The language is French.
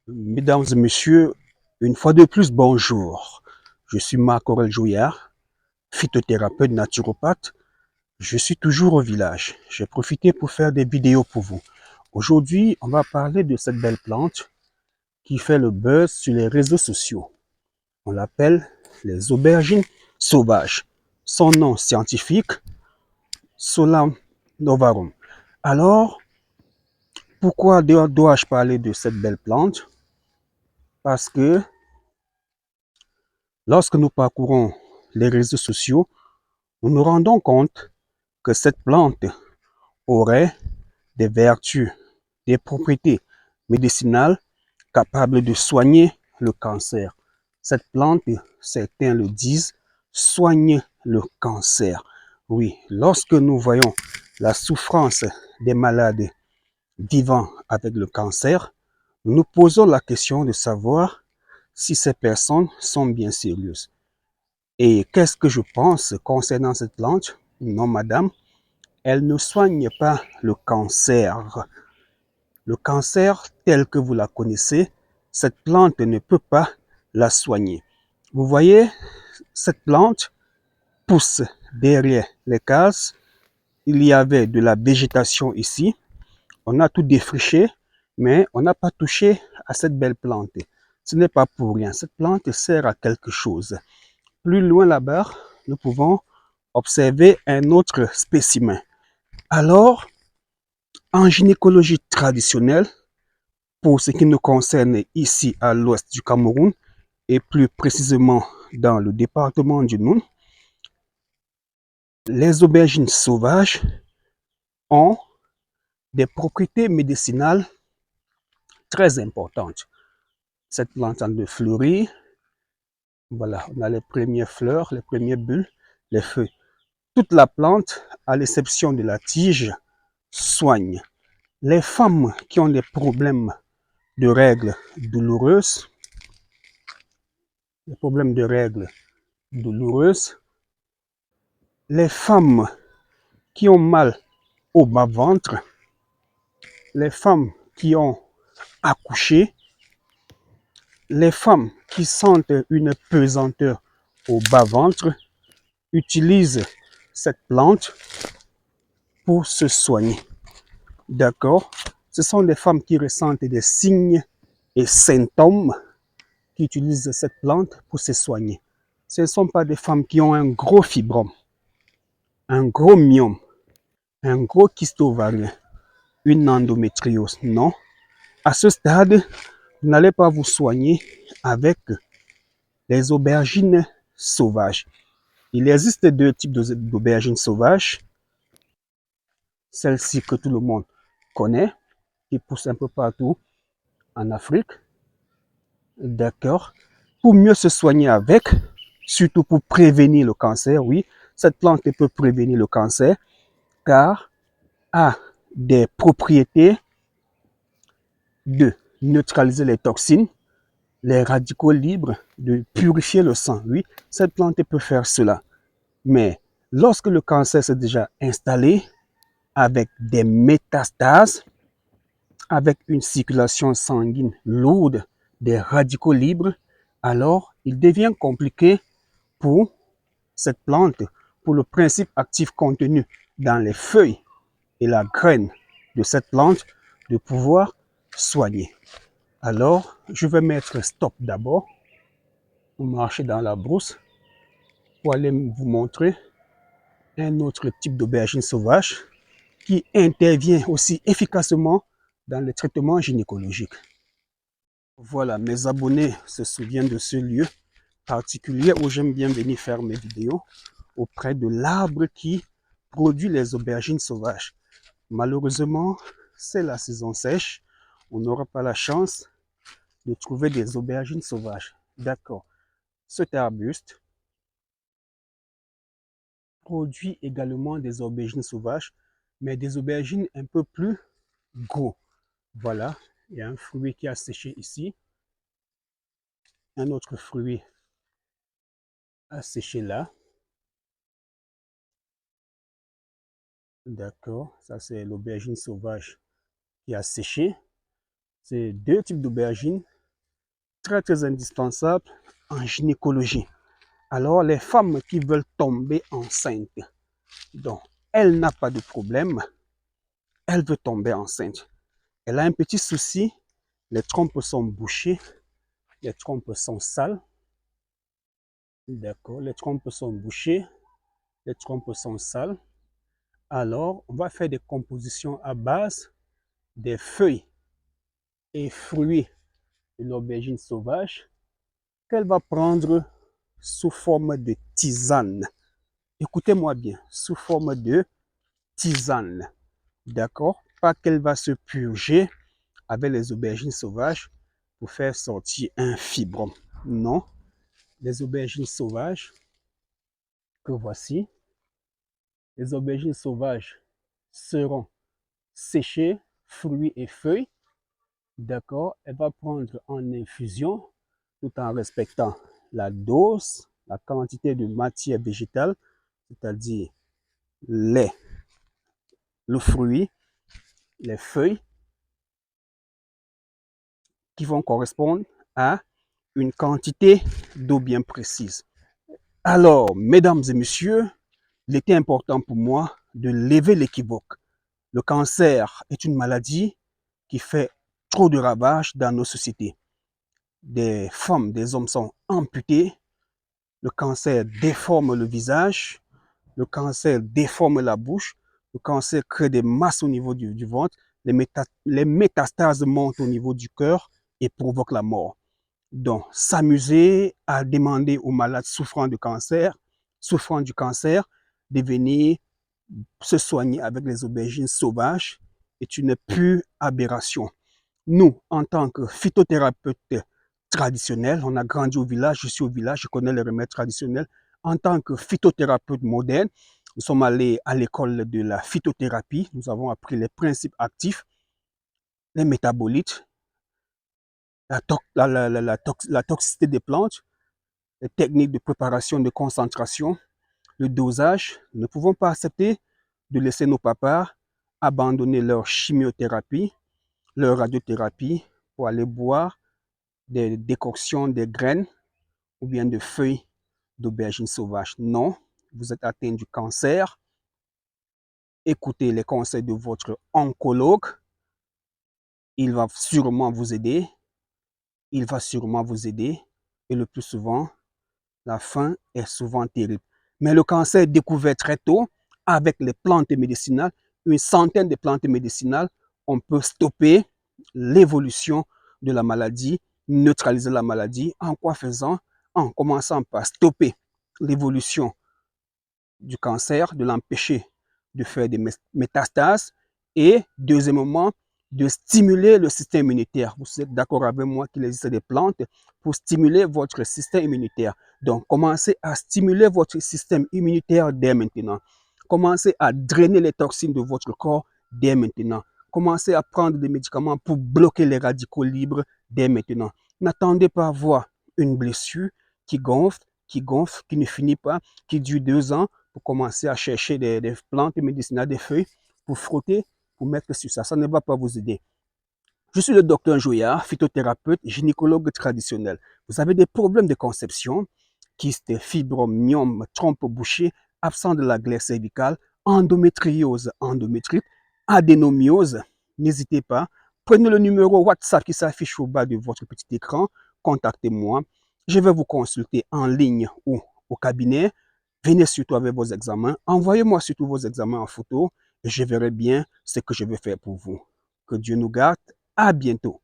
Mesdames et messieurs, une fois de plus, bonjour. Je suis Marc-Aurèle Jouillard, phytothérapeute naturopathe. Je suis toujours au village. J'ai profité pour faire des vidéos pour vous. Aujourd'hui, on va parler de cette belle plante qui fait le buzz sur les réseaux sociaux. On l'appelle les aubergines sauvages. Son nom scientifique, Solanum novarum. Alors, pourquoi dois-je parler de cette belle plante? Parce que lorsque nous parcourons les réseaux sociaux, nous nous rendons compte que cette plante aurait des vertus, des propriétés médicinales capables de soigner le cancer. Cette plante, certains le disent, soigne le cancer. Oui, lorsque nous voyons la souffrance des malades vivant avec le cancer, nous nous posons la question de savoir si ces personnes sont bien sérieuses. Et qu'est-ce que je pense concernant cette plante? Non, madame, elle ne soigne pas le cancer. Le cancer tel que vous la connaissez, cette plante ne peut pas la soigner. Vous voyez, cette plante pousse derrière les cases. Il y avait de la végétation ici. On a tout défriché, mais on n'a pas touché à cette belle plante. Ce n'est pas pour rien. Cette plante sert à quelque chose. Plus loin là-bas, nous pouvons observer un autre spécimen. Alors, en gynécologie traditionnelle, pour ce qui nous concerne ici à l'ouest du Cameroun, et plus précisément dans le département du Noun, les aubergines sauvages ont des propriétés médicinales très importantes. Cette plante en de fleurir, voilà, on a les premières fleurs, les premières bulles, les feuilles. Toute la plante, à l'exception de la tige, soigne. Les femmes qui ont des problèmes de règles douloureuses, les problèmes de règles douloureuses, les femmes qui ont mal au bas-ventre, les femmes qui ont accouché, les femmes qui sentent une pesanteur au bas-ventre utilisent cette plante pour se soigner. D'accord? Ce sont des femmes qui ressentent des signes et symptômes qui utilisent cette plante pour se soigner. Ce ne sont pas des femmes qui ont un gros fibrome, un gros myome, un gros kyste ovarien, une endométriose. Non. À ce stade, vous n'allez pas vous soigner avec les aubergines sauvages. Il existe deux types d'aubergines sauvages. Celle-ci que tout le monde connaît, qui pousse un peu partout en Afrique. D'accord. Pour mieux se soigner avec, surtout pour prévenir le cancer, oui, cette plante peut prévenir le cancer car a des propriétés de neutraliser les toxines, les radicaux libres, de purifier le sang. Oui, cette plante peut faire cela. Mais lorsque le cancer s'est déjà installé avec des métastases, avec une circulation sanguine lourde, des radicaux libres, alors il devient compliqué pour cette plante, pour le principe actif contenu dans les feuilles et la graine de cette plante, de pouvoir soigner. Alors, je vais mettre stop d'abord pour marcher dans la brousse pour aller vous montrer un autre type d'aubergine sauvage qui intervient aussi efficacement dans le traitement gynécologique. Voilà, mes abonnés se souviennent de ce lieu particulier où j'aime bien venir faire mes vidéos auprès de l'arbre qui produit les aubergines sauvages. Malheureusement, c'est la saison sèche. On n'aura pas la chance de trouver des aubergines sauvages. D'accord. Cet arbuste produit également des aubergines sauvages, mais des aubergines un peu plus gros. Voilà, il y a un fruit qui a séché ici, un autre fruit a séché là. D'accord, ça c'est l'aubergine sauvage qui a séché. C'est deux types d'aubergines, très très indispensable en gynécologie. Alors, les femmes qui veulent tomber enceintes, donc, elle n'a pas de problème, elle veut tomber enceinte. Elle a un petit souci, les trompes sont bouchées, les trompes sont sales, d'accord, les trompes sont bouchées, les trompes sont sales. Alors, on va faire des compositions à base des feuilles et fruits de l'aubergine sauvage qu'elle va prendre sous forme de tisane. Écoutez-moi bien, sous forme de tisane. D'accord? Pas qu'elle va se purger avec les aubergines sauvages pour faire sortir un fibrome. Non, les aubergines sauvages que voici, les aubergines sauvages seront séchées, fruits et feuilles. D'accord? Elle va prendre en infusion tout en respectant la dose, la quantité de matière végétale, c'est-à-dire le fruit, les feuilles, qui vont correspondre à une quantité d'eau bien précise. Alors, mesdames et messieurs, il était important pour moi de lever l'équivoque. Le cancer est une maladie qui fait trop de ravages dans nos sociétés. Des femmes, des hommes sont amputés. Le cancer déforme le visage. Le cancer déforme la bouche. Le cancer crée des masses au niveau du ventre. Les métastases montent au niveau du cœur et provoquent la mort. Donc, s'amuser à demander aux malades souffrant du cancer, de venir se soigner avec les aubergines sauvages est une pure aberration. Nous, en tant que phytothérapeutes traditionnels, on a grandi au village, je suis au village, je connais les remèdes traditionnels. En tant que phytothérapeute moderne, nous sommes allés à l'école de la phytothérapie, nous avons appris les principes actifs, les métabolites, la toxicité des plantes, les techniques de préparation de concentration, le dosage. Nous ne pouvons pas accepter de laisser nos papas abandonner leur chimiothérapie, leur radiothérapie pour aller boire des décoctions, des graines ou bien de feuilles d'aubergine sauvage. Non, vous êtes atteint du cancer. Écoutez les conseils de votre oncologue. Il va sûrement vous aider. Il va sûrement vous aider. Et le plus souvent, la fin est souvent terrible. Mais le cancer est découvert très tôt avec les plantes médicinales. Une centaine de plantes médicinales, on peut stopper l'évolution de la maladie, neutraliser la maladie. En quoi faisant? En commençant par stopper l'évolution du cancer, de l'empêcher de faire des métastases et deuxièmement, de stimuler le système immunitaire. Vous êtes d'accord avec moi qu'il existe des plantes pour stimuler votre système immunitaire. Donc, commencez à stimuler votre système immunitaire dès maintenant. Commencez à drainer les toxines de votre corps dès maintenant. Commencez à prendre des médicaments pour bloquer les radicaux libres dès maintenant. N'attendez pas à voir une blessure qui gonfle, qui ne finit pas, qui dure 2 ans, pour commencer à chercher des plantes médicinales, des feuilles, pour frotter, pour mettre sur ça. Ça ne va pas vous aider. Je suis le docteur Joyard, phytothérapeute, gynécologue traditionnel. Vous avez des problèmes de conception, kyste, fibrome, myome, trompe bouchée, absence de la glaire cervicale, endométriose, endométrite, adénomiose. N'hésitez pas. Prenez le numéro WhatsApp qui s'affiche au bas de votre petit écran. Contactez-moi. Je vais vous consulter en ligne ou au cabinet. Venez surtout avec vos examens. Envoyez-moi surtout vos examens en photo et je verrai bien ce que je vais faire pour vous. Que Dieu nous garde. À bientôt.